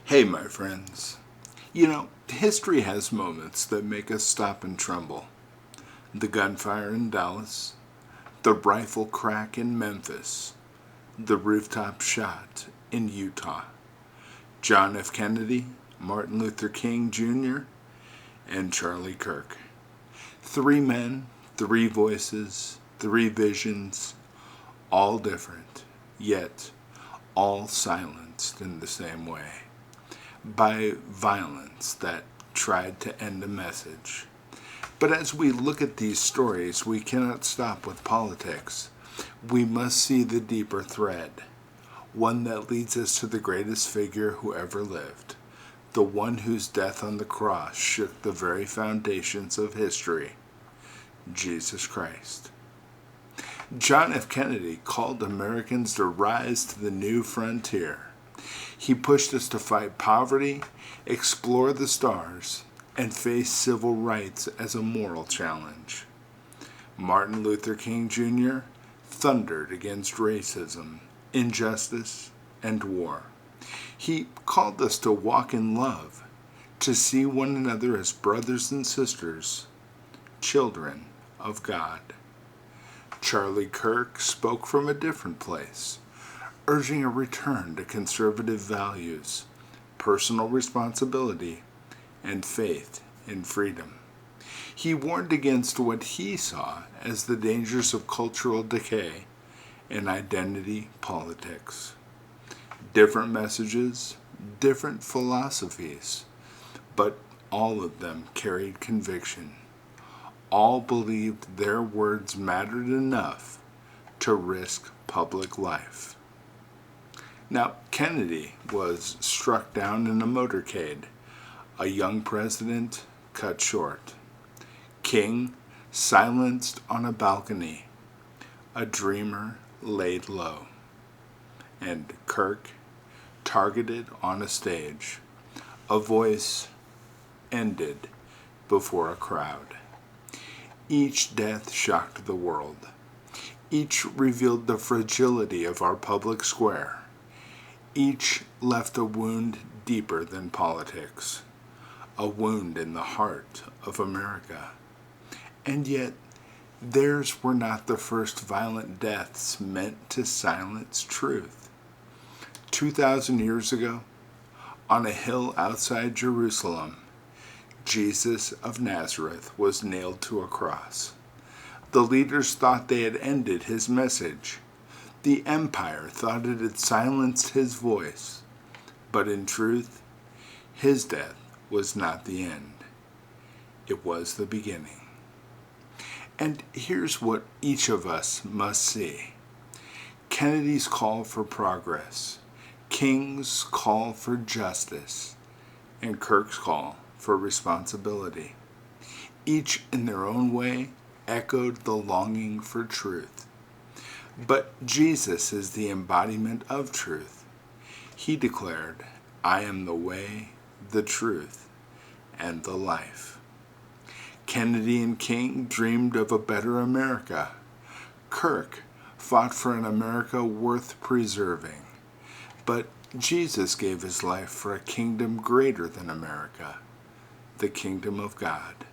Hey, my friends. You know, history has moments that make us stop and tremble. The gunfire in Dallas, the rifle crack in Memphis, the rooftop shot in Utah, John F. Kennedy, Martin Luther King Jr., and Charlie Kirk. Three men, three voices, three visions, all different, yet all silenced in the same way by violence that tried to end a message. But as we look at these stories, we cannot stop with politics. We must see the deeper thread, one that leads us to the greatest figure who ever lived, the one whose death on the cross shook the very foundations of history, Jesus Christ. John F. Kennedy called Americans to rise to the new frontier. He pushed us to fight poverty, explore the stars, and face civil rights as a moral challenge. Martin Luther King Jr. thundered against racism, injustice, and war. He called us to walk in love, to see one another as brothers and sisters, children of God. Charlie Kirk spoke from a different place, urging a return to conservative values, personal responsibility, and faith in freedom. He warned against what he saw as the dangers of cultural decay and identity politics. Different messages, different philosophies, but all of them carried conviction. All believed their words mattered enough to risk public life. Now, Kennedy was struck down in a motorcade, a young president cut short. King silenced on a balcony, a dreamer laid low. And Kirk targeted on a stage, a voice ended before a crowd. Each death shocked the world. Each revealed the fragility of our public square. Each left a wound deeper than politics, a wound in the heart of America. And yet, theirs were not the first violent deaths meant to silence truth. 2,000 years ago, on a hill outside Jerusalem, Jesus of Nazareth was nailed to a cross. The leaders thought they had ended his message. The empire thought it had silenced his voice. But in truth, his death was not the end. It was the beginning. And here's what each of us must see. Kennedy's call for progress, King's call for justice, and Kirk's call for responsibility. Each in their own way echoed the longing for truth. But Jesus is the embodiment of truth. He declared, "I am the way, the truth, and the life." Kennedy and King dreamed of a better America. Kirk fought for an America worth preserving. But Jesus gave his life for a kingdom greater than America, the kingdom of God.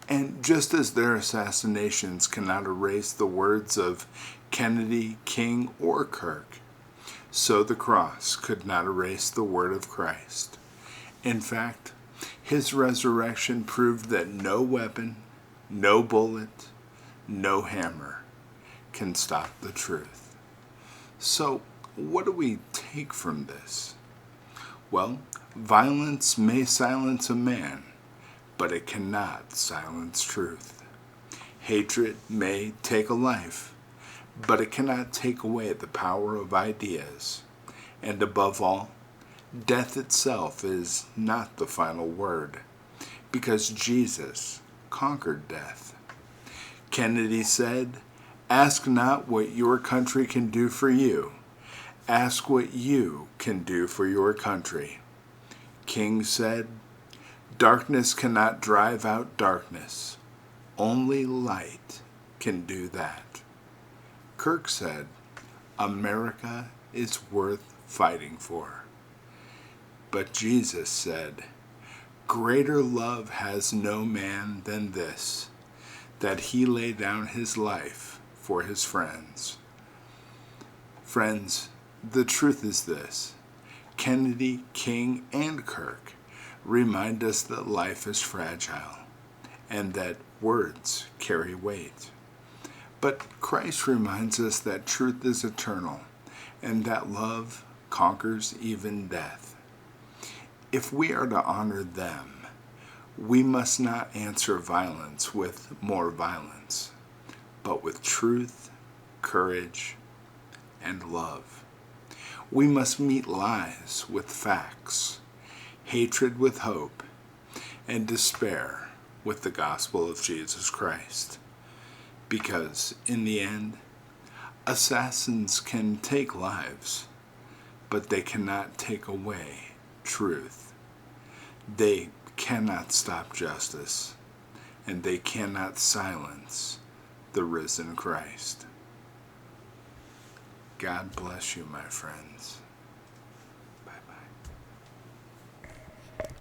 And just as their assassinations cannot erase the words of Kennedy, King, or Kirk, so the cross could not erase the word of Christ. In fact, his resurrection proved that no weapon, no bullet, no hammer can stop the truth. So, what do we take from this? Well, violence may silence a man, but it cannot silence truth. Hatred may take a life, but it cannot take away the power of ideas. And above all, death itself is not the final word, because Jesus conquered death. Kennedy said, "Ask not what your country can do for you. Ask what you can do for your country." King said, "Darkness cannot drive out darkness. Only light can do that." Kirk said, "America is worth fighting for." But Jesus said, "Greater love has no man than this, that he lay down his life for his friends." Friends, the truth is this: Kennedy, King, and Kirk remind us that life is fragile and that words carry weight. But Christ reminds us that truth is eternal and that love conquers even death. If we are to honor them, we must not answer violence with more violence, but with truth, courage, and love. We must meet lies with facts, hatred with hope, and despair with the gospel of Jesus Christ. Because in the end, assassins can take lives, but they cannot take away truth. They cannot stop justice, and they cannot silence the risen Christ. God bless you, my friends.